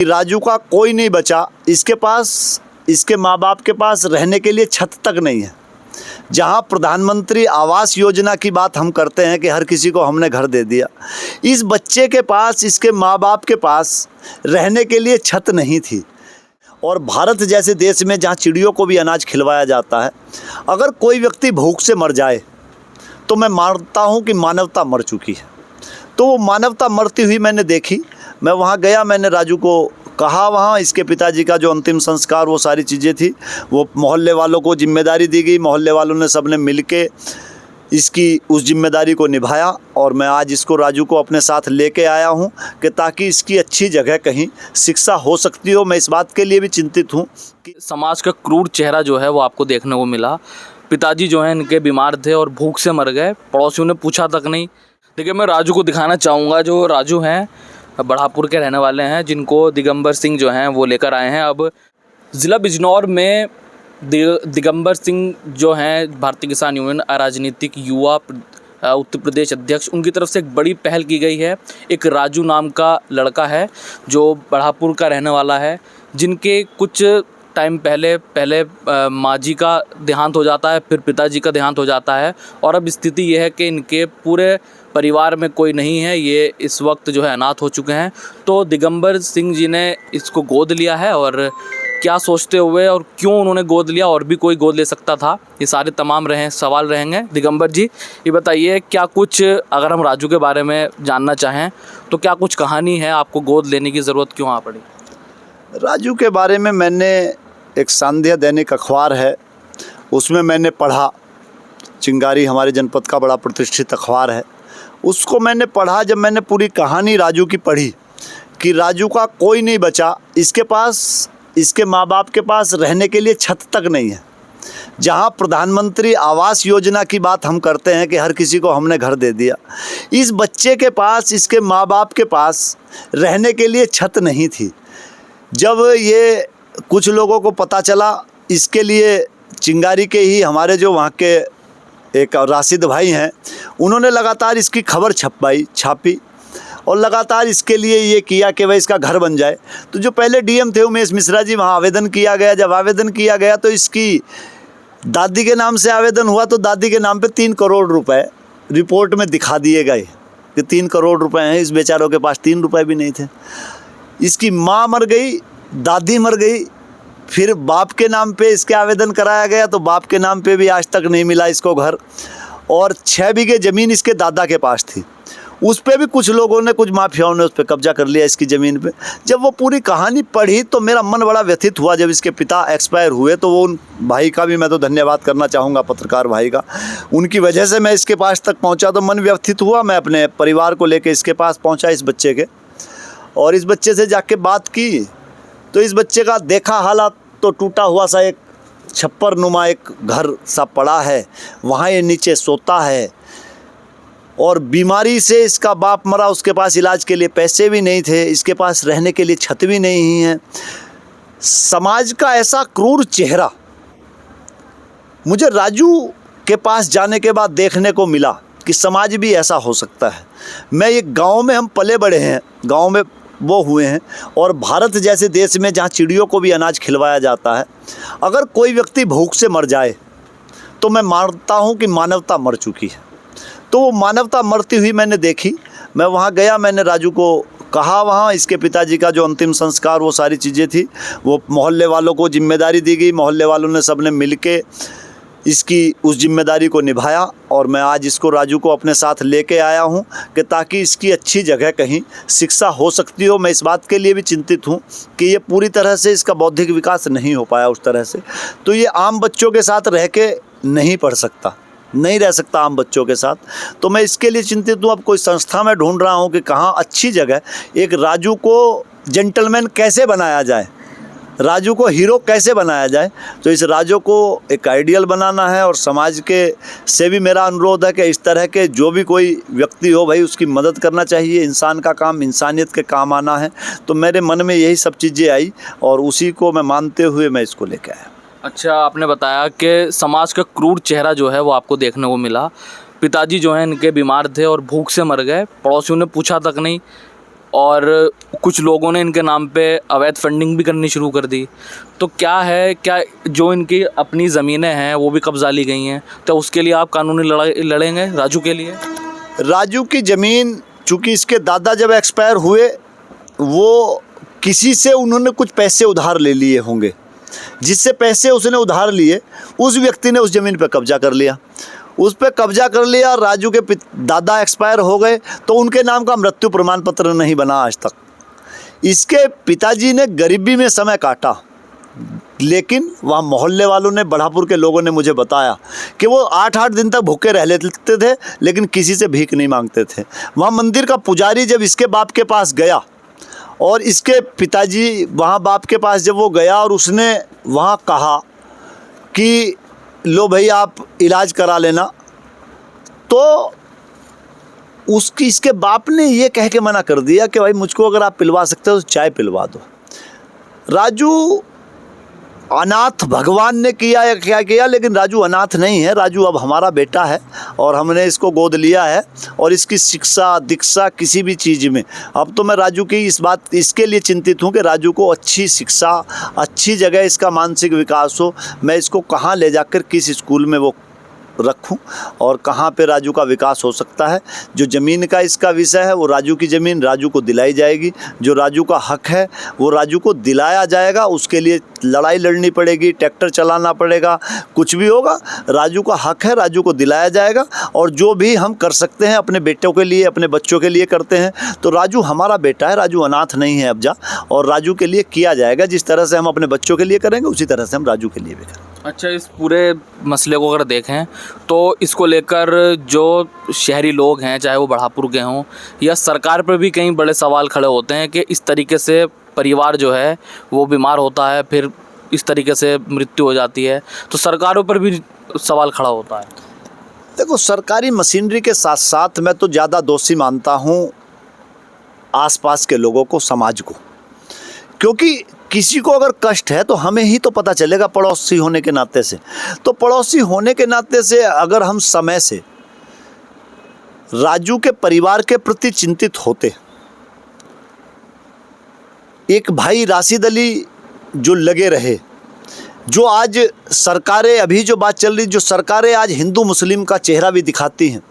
राजू का कोई नहीं बचा, इसके पास, इसके माँ बाप के पास रहने के लिए छत तक नहीं है। जहाँ प्रधानमंत्री आवास योजना की बात हम करते हैं कि हर किसी को हमने घर दे दिया, इस बच्चे के पास, इसके माँ बाप के पास रहने के लिए छत नहीं थी। और भारत जैसे देश में जहाँ चिड़ियों को भी अनाज खिलवाया जाता है, अगर कोई व्यक्ति भूख से मर जाए तो मैं मानता हूँ कि मानवता मर चुकी है। तो वो मानवता मरती हुई मैंने देखी। मैं वहाँ गया, मैंने राजू को कहा, वहाँ इसके पिताजी का जो अंतिम संस्कार, वो सारी चीज़ें थी, वो मोहल्ले वालों को जिम्मेदारी दी गई। मोहल्ले वालों ने सबने मिल के इसकी उस जिम्मेदारी को निभाया और मैं आज इसको, राजू को अपने साथ लेके आया हूँ कि ताकि इसकी अच्छी जगह कहीं शिक्षा हो सकती हो। मैं इस बात के लिए भी चिंतित हूँ कि समाज का क्रूर चेहरा जो है वो आपको देखने को मिला। पिताजी जो हैं इनके बीमार थे और भूख से मर गए, पड़ोसियों ने पूछा तक नहीं। देखिए, मैं राजू को दिखाना चाहूँगा। जो राजू हैं बढ़ापुर के रहने वाले हैं, जिनको दिगंबर सिंह जो हैं वो लेकर आए हैं। अब ज़िला बिजनौर में दिगंबर सिंह जो हैं भारतीय किसान यूनियन अराजनीतिक युवा उत्तर प्रदेश अध्यक्ष, उनकी तरफ से एक बड़ी पहल की गई है। एक राजू नाम का लड़का है जो बढ़ापुर का रहने वाला है, जिनके कुछ टाइम पहले माँ जी का देहांत हो जाता है, फिर पिताजी का देहांत हो जाता है और अब स्थिति ये है कि इनके पूरे परिवार में कोई नहीं है। ये इस वक्त जो है अनाथ हो चुके हैं। तो दिगंबर सिंह जी ने इसको गोद लिया है और क्या सोचते हुए और क्यों उन्होंने गोद लिया, और भी कोई गोद ले सकता था, ये सारे तमाम सवाल रहेंगे। दिगंबर जी, ये बताइए, क्या कुछ, अगर हम राजू के बारे में जानना चाहें तो क्या कुछ कहानी है, आपको गोद लेने की ज़रूरत क्यों आ पड़ी? राजू के बारे में मैंने, एक सांध्य दैनिक अखबार है, उसमें मैंने पढ़ा। चिंगारी हमारे जनपद का बड़ा प्रतिष्ठित अखबार है, उसको मैंने पढ़ा। जब मैंने पूरी कहानी राजू की पढ़ी कि राजू का कोई नहीं बचा, इसके पास, इसके माँ बाप के पास रहने के लिए छत तक नहीं है। जहाँ प्रधानमंत्री आवास योजना की बात हम करते हैं कि हर किसी को हमने घर दे दिया, इस बच्चे के पास, इसके माँ बाप के पास रहने के लिए छत नहीं थी। जब ये कुछ लोगों को पता चला, इसके लिए चिंगारी के ही हमारे जो वहाँ के एक राशिद भाई हैं, उन्होंने लगातार इसकी खबर छापी और लगातार इसके लिए ये किया कि भाई इसका घर बन जाए। तो जो पहले डीएम थे उमेश मिश्रा जी, वहाँ आवेदन किया गया। जब आवेदन किया गया तो इसकी दादी के नाम से आवेदन हुआ, तो दादी के नाम पे 3 करोड़ रुपए रिपोर्ट में दिखा दिए गए कि 3 करोड़ रुपए हैं। इस बेचारों के पास 3 रुपए भी नहीं थे। इसकी माँ मर गई, दादी मर गई, फिर बाप के नाम पे इसके आवेदन कराया गया, तो बाप के नाम पे भी आज तक नहीं मिला इसको घर। और 6 बीघे ज़मीन इसके दादा के पास थी, उस पे भी कुछ लोगों ने, कुछ माफियाओं ने उस पर कब्जा कर लिया, इसकी ज़मीन पे। जब वो पूरी कहानी पढ़ी तो मेरा मन बड़ा व्यथित हुआ। जब इसके पिता एक्सपायर हुए तो वो, उन भाई का भी मैं तो धन्यवाद करना चाहूँगा, पत्रकार भाई का, उनकी वजह से मैं इसके पास तक पहुँचा। तो मन व्यथित हुआ। मैं अपने परिवार को लेकर इसके पास पहुँचा, इस बच्चे के, और इस बच्चे से जाके बात की तो इस बच्चे का देखा हालात तो टूटा हुआ सा एक छप्पर नुमा एक घर सा पड़ा है, वहाँ ये नीचे सोता है। और बीमारी से इसका बाप मरा, उसके पास इलाज के लिए पैसे भी नहीं थे, इसके पास रहने के लिए छत भी नहीं है। समाज का ऐसा क्रूर चेहरा मुझे राजू के पास जाने के बाद देखने को मिला कि समाज भी ऐसा हो सकता है। मैं एक गांव में, हम पले बड़े हैं, गांव में वो हुए हैं, और भारत जैसे देश में जहाँ चिड़ियों को भी अनाज खिलवाया जाता है, अगर कोई व्यक्ति भूख से मर जाए तो मैं मानता हूँ कि मानवता मर चुकी है। तो वो मानवता मरती हुई मैंने देखी। मैं वहाँ गया, मैंने राजू को कहा, वहाँ इसके पिताजी का जो अंतिम संस्कार, वो सारी चीज़ें थी, वो मोहल्ले वालों को जिम्मेदारी दी गई। मोहल्ले वालों ने सबने मिल के इसकी उस जिम्मेदारी को निभाया और मैं आज इसको, राजू को अपने साथ लेके आया हूँ कि ताकि इसकी अच्छी जगह कहीं शिक्षा हो सकती हो। मैं इस बात के लिए भी चिंतित हूँ कि ये पूरी तरह से इसका बौद्धिक विकास नहीं हो पाया उस तरह से, तो ये आम बच्चों के साथ रह के नहीं पढ़ सकता, नहीं रह सकता आम बच्चों के साथ। तो मैं इसके लिए चिंतित हूँ। अब कोई संस्था में ढूंढ रहा हूँ कि कहाँ अच्छी जगह, एक राजू को जेंटलमैन कैसे बनाया जाए, राजू को हीरो कैसे बनाया जाए। तो इस राजू को एक आइडियल बनाना है और समाज के से भी मेरा अनुरोध है कि इस तरह के जो भी कोई व्यक्ति हो भाई, उसकी मदद करना चाहिए। इंसान का काम इंसानियत के काम आना है। तो मेरे मन में यही सब चीज़ें आई और उसी को मैं मानते हुए मैं इसको लेकर आया। अच्छा, आपने बताया कि समाज का क्रूर चेहरा जो है वो आपको देखने को मिला। पिताजी जो हैं इनके बीमार थे और भूख से मर गए, पड़ोसियों ने पूछा तक नहीं। और कुछ लोगों ने इनके नाम पे अवैध फंडिंग भी करनी शुरू कर दी। तो क्या जो इनकी अपनी ज़मीनें हैं वो भी कब्जा ली गई हैं, तो उसके लिए आप कानूनी लड़ाई लड़ेंगे राजू के लिए? राजू की ज़मीन, चूँकि इसके दादा जब एक्सपायर हुए वो किसी से उन्होंने कुछ पैसे उधार ले लिए होंगे, जिससे पैसे उसने उधार लिए उस व्यक्ति ने उस ज़मीन पर कब्जा कर लिया, उस पर कब्जा कर लिया। राजू के दादा एक्सपायर हो गए तो उनके नाम का मृत्यु प्रमाण पत्र नहीं बना आज तक। इसके पिताजी ने गरीबी में समय काटा, लेकिन वहाँ मोहल्ले वालों ने, बढ़ापुर के लोगों ने मुझे बताया कि वो 8-8 दिन तक भूखे रह लेते थे, लेकिन किसी से भीख नहीं मांगते थे। वहाँ मंदिर का पुजारी जब इसके बाप के पास गया और इसके पिताजी वहाँ बाप के पास जब वो गया और उसने वहाँ कहा कि लो भाई आप इलाज करा लेना, तो इसके बाप ने ये कह के मना कर दिया कि भाई मुझको अगर आप पिलवा सकते हो तो चाय पिलवा दो। राजू अनाथ भगवान ने किया या क्या किया, लेकिन राजू अनाथ नहीं है। राजू अब हमारा बेटा है और हमने इसको गोद लिया है, और इसकी शिक्षा दीक्षा किसी भी चीज़ में अब तो मैं राजू की इसके लिए चिंतित हूँ कि राजू को अच्छी शिक्षा, अच्छी जगह इसका मानसिक विकास हो। मैं इसको कहाँ ले जाकर किस स्कूल में वो रखूं और कहाँ पे राजू का विकास हो सकता है। जो ज़मीन का इसका विषय है वो राजू की ज़मीन राजू को दिलाई जाएगी, जो राजू का हक है वो राजू को दिलाया जाएगा। उसके लिए लड़ाई लड़नी पड़ेगी, ट्रैक्टर चलाना पड़ेगा, कुछ भी होगा, राजू का हक है, राजू को दिलाया जाएगा। और जो भी हम कर सकते हैं अपने बेटों के लिए, अपने बच्चों के लिए करते हैं। तो राजू हमारा बेटा है, राजू अनाथ नहीं है अब जा, और राजू के लिए किया जाएगा। जिस तरह से हम अपने बच्चों के लिए करेंगे उसी तरह से हम राजू के लिए भी करेंगे। अच्छा, इस पूरे मसले को अगर देखें तो इसको लेकर जो शहरी लोग हैं, चाहे वो बढ़ापुर के हों या सरकार पर भी कई बड़े सवाल खड़े होते हैं कि इस तरीके से परिवार जो है वो बीमार होता है, फिर इस तरीके से मृत्यु हो जाती है, तो सरकारों पर भी सवाल खड़ा होता है। देखो, सरकारी मशीनरी के साथ साथ मैं तो ज़्यादा दोषी मानता हूँ आसपास के लोगों को, समाज को, क्योंकि किसी को अगर कष्ट है तो हमें ही तो पता चलेगा पड़ोसी होने के नाते से। तो पड़ोसी होने के नाते से अगर हम समय से राजू के परिवार के प्रति चिंतित होते, एक भाई राशिद अली जो लगे रहे, जो आज सरकारें, अभी जो बात चल रही, जो सरकारें आज हिंदू मुस्लिम का चेहरा भी दिखाती हैं,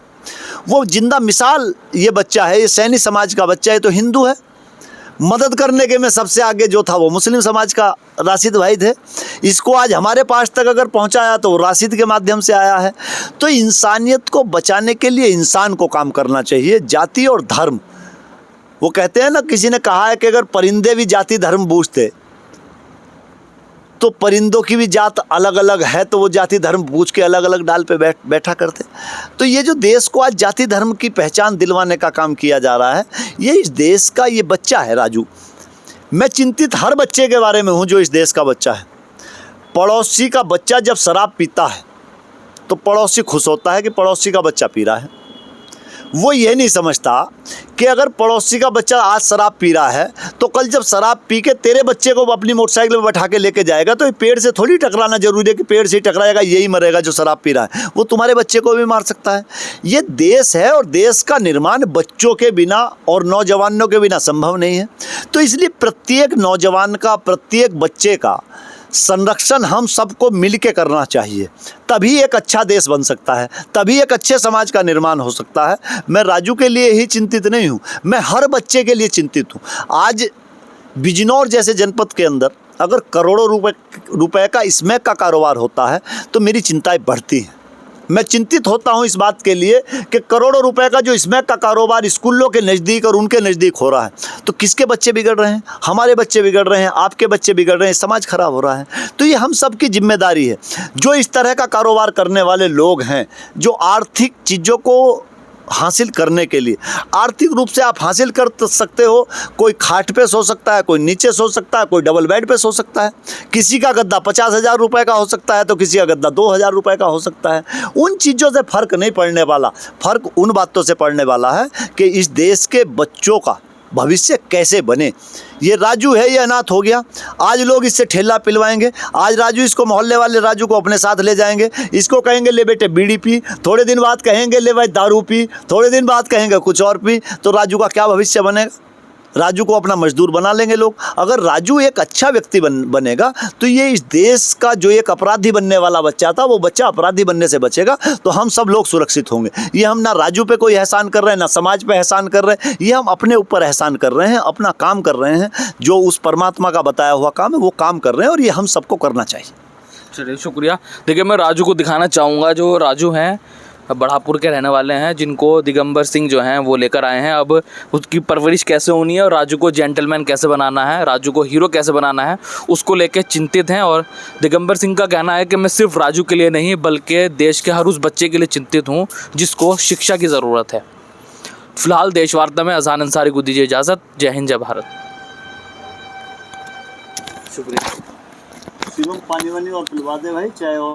वो जिंदा मिसाल ये बच्चा है, ये सैनी समाज का बच्चा है, तो हिंदू है। मदद करने के में सबसे आगे जो था वो मुस्लिम समाज का राशिद भाई थे। इसको आज हमारे पास तक अगर पहुंचाया तो राशिद के माध्यम से आया है। तो इंसानियत को बचाने के लिए इंसान को काम करना चाहिए, जाति और धर्म। वो कहते हैं ना, किसी ने कहा है कि अगर परिंदे भी जाति धर्म बूझते तो परिंदों की भी जात अलग अलग है, तो वो जाति धर्म बूझ के अलग अलग डाल पे बैठा करते। तो ये जो देश को आज जाति धर्म की पहचान दिलवाने का काम किया जा रहा है, ये इस देश का ये बच्चा है राजू। मैं चिंतित हर बच्चे के बारे में हूँ जो इस देश का बच्चा है। पड़ोसी का बच्चा जब शराब पीता है तो पड़ोसी खुश होता है कि पड़ोसी का बच्चा पी रहा है। वो ये नहीं समझता कि अगर पड़ोसी का बच्चा आज शराब पी रहा है तो कल जब शराब पी के तेरे बच्चे को अपनी मोटरसाइकिल में बैठा के लेके जाएगा तो ये पेड़ से थोड़ी टकराना जरूरी है कि पेड़ से ही टकराएगा यही मरेगा जो शराब पी रहा है, वो तुम्हारे बच्चे को भी मार सकता है। ये देश है और देश का निर्माण बच्चों के बिना और नौजवानों के बिना संभव नहीं है। तो इसलिए प्रत्येक नौजवान का, प्रत्येक बच्चे का संरक्षण हम सबको मिल के करना चाहिए, तभी एक अच्छा देश बन सकता है, तभी एक अच्छे समाज का निर्माण हो सकता है। मैं राजू के लिए ही चिंतित नहीं हूँ, मैं हर बच्चे के लिए चिंतित हूँ। आज बिजनौर जैसे जनपद के अंदर अगर करोड़ों रुपए का स्मैक का कारोबार होता है तो मेरी चिंताएं बढ़ती हैं। मैं चिंतित होता हूं इस बात के लिए कि करोड़ों रुपए का जो स्मैक का कारोबार स्कूलों के नज़दीक और उनके नज़दीक हो रहा है, तो किसके बच्चे बिगड़ रहे हैं? हमारे बच्चे बिगड़ रहे हैं, आपके बच्चे बिगड़ रहे हैं, समाज खराब हो रहा है। तो ये हम सब की जिम्मेदारी है। जो इस तरह का कारोबार करने वाले लोग हैं, जो आर्थिक चीज़ों को हासिल करने के लिए, आर्थिक रूप से आप हासिल कर सकते हो, कोई खाट पे सो सकता है, कोई नीचे सो सकता है, कोई डबल बेड पे सो सकता है, किसी का गद्दा 50,000 रुपये का हो सकता है तो किसी का गद्दा 2,000 रुपये का हो सकता है। उन चीज़ों से फ़र्क नहीं पड़ने वाला, फ़र्क उन बातों से पड़ने वाला है कि इस देश के बच्चों का भविष्य कैसे बने। ये राजू है, ये अनाथ हो गया, आज लोग इससे ठेला पिलवाएंगे, आज राजू, इसको मोहल्ले वाले राजू को अपने साथ ले जाएंगे, इसको कहेंगे ले बेटे बीड़ी पी, थोड़े दिन बाद कहेंगे ले भाई दारू पी, थोड़े दिन बाद कहेंगे कुछ और पी, तो राजू का क्या भविष्य बनेगा? राजू को अपना मजदूर बना लेंगे लोग। अगर राजू एक अच्छा व्यक्ति बनेगा तो ये इस देश का जो एक अपराधी बनने वाला बच्चा था वो बच्चा अपराधी बनने से बचेगा, तो हम सब लोग सुरक्षित होंगे। ये हम ना राजू पे कोई एहसान कर रहे हैं, ना समाज पे एहसान कर रहे हैं, ये हम अपने ऊपर एहसान कर रहे हैं, अपना काम कर रहे हैं, जो उस परमात्मा का बताया हुआ काम है वो काम कर रहे हैं, और ये हम सबको करना चाहिए। चलिए शुक्रिया। देखिए मैं राजू को दिखाना चाहूँगा, जो राजू हैं बढ़ापुर के रहने वाले हैं, जिनको दिगंबर सिंह जो हैं वो लेकर आए हैं। अब उसकी परवरिश कैसे होनी है और राजू को जेंटलमैन कैसे बनाना है, राजू को हीरो कैसे बनाना है, उसको लेकर चिंतित हैं। और दिगंबर सिंह का कहना है कि मैं सिर्फ राजू के लिए नहीं बल्कि देश के हर उस बच्चे के लिए चिंतित हूँ जिसको शिक्षा की ज़रूरत है। फिलहाल देश वार्ता में अज़ान अंसारी को दीजिए इजाज़त। जय हिंद, जय भारत। शुक्रिया। पानी वानी और पिलवा दे भाई, चाय और